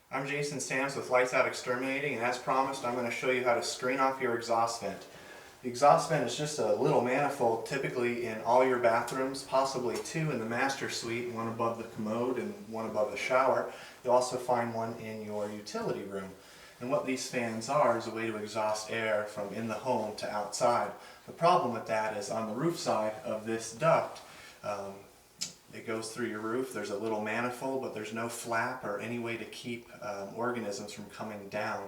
I'm Jason Sams with Lights Out Exterminating, and as promised, I'm going to show you how to screen off your exhaust vent. The exhaust vent is just a little manifold, typically in all your bathrooms, possibly two in the master suite, one above the commode and one above the shower. You'll also find one in your utility room. And what these fans are is a way to exhaust air from in the home to outside. The problem with that is on the roof side of this duct, it goes through your roof. There's a little manifold, but there's no flap or any way to keep organisms from coming down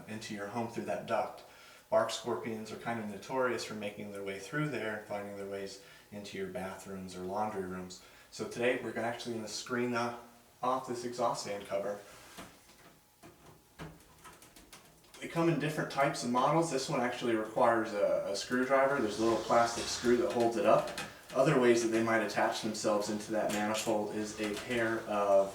into your home through that duct. Bark scorpions are kind of notorious for making their way through there and finding their ways into your bathrooms or laundry rooms. So today we're actually going to screen off this exhaust fan cover. They come in different types of models. This one actually requires a screwdriver. There's a little plastic screw that holds it up. Other ways that they might attach themselves into that manifold is a pair of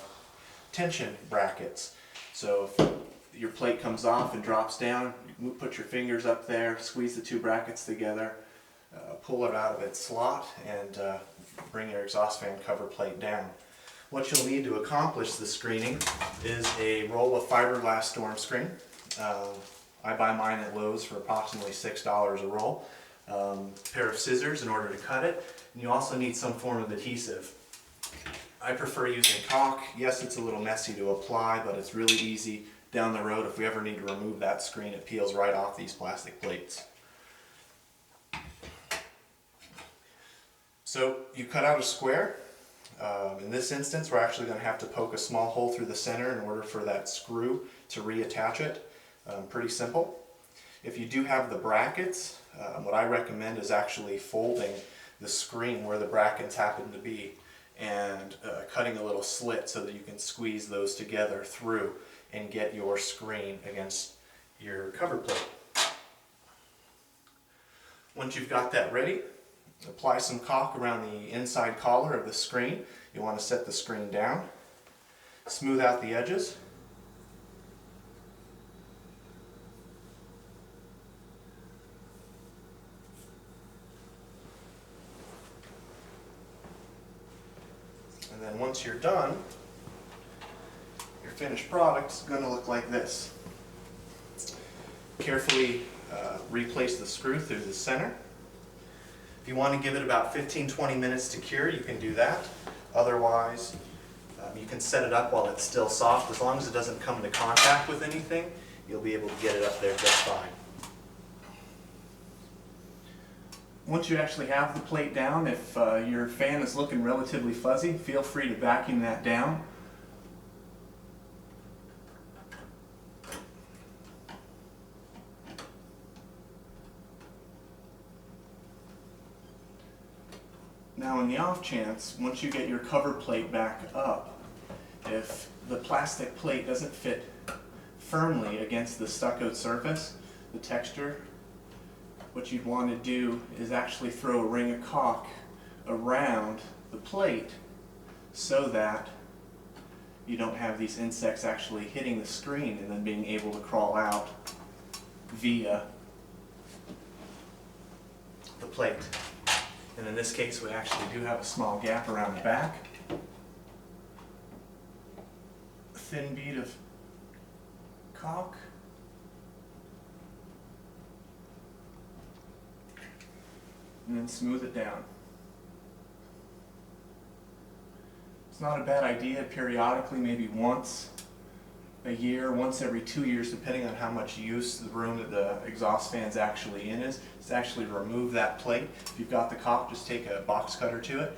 tension brackets. So if your plate comes off and drops down, you put your fingers up there, squeeze the two brackets together, pull it out of its slot, and bring your exhaust fan cover plate down. What you'll need to accomplish the screening is a roll of fiberglass storm screen. I buy mine at Lowe's for approximately $6 a roll. A pair of scissors in order to cut it, and you also need some form of adhesive. I prefer using caulk. Yes, it's a little messy to apply, but it's really easy down the road. If we ever need to remove that screen, it peels right off these plastic plates. So you cut out a square. In this instance, we're actually going to have to poke a small hole through the center in order for that screw to reattach it. Pretty simple. If you do have the brackets, what I recommend is actually folding the screen where the brackets happen to be and cutting a little slit so that you can squeeze those together through and get your screen against your cover plate. Once you've got that ready, apply some caulk around the inside collar of the screen. You want to set the screen down, smooth out the edges. And then once you're done, your finished product is going to look like this. Carefully replace the screw through the center. If you want to give it about 15-20 minutes to cure, you can do that. Otherwise, you can set it up while it's still soft. As long as it doesn't come into contact with anything, you'll be able to get it up there just fine. Once you actually have the plate down, if your fan is looking relatively fuzzy, feel free to vacuum that down. Now in the off chance, once you get your cover plate back up, if the plastic plate doesn't fit firmly against the stuccoed surface, the texture, what you'd want to do is actually throw a ring of caulk around the plate so that you don't have these insects actually hitting the screen and then being able to crawl out via the plate. And in this case, we actually do have a small gap around the back. A thin bead of caulk. And then smooth it down. It's not a bad idea periodically, maybe once a year, once every 2 years, depending on how much use the room that the exhaust fan's actually in is to actually remove that plate. If you've got the caulk, just take a box cutter to it,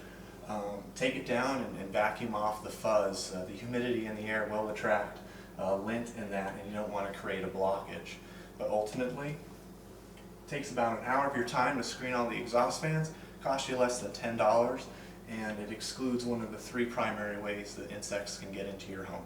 take it down and vacuum off the fuzz. The humidity in the air will attract lint in that, and you don't want to create a blockage. But ultimately, it takes about an hour of your time to screen all the exhaust fans, costs you less than $10, and it excludes one of the 3 primary ways that insects can get into your home.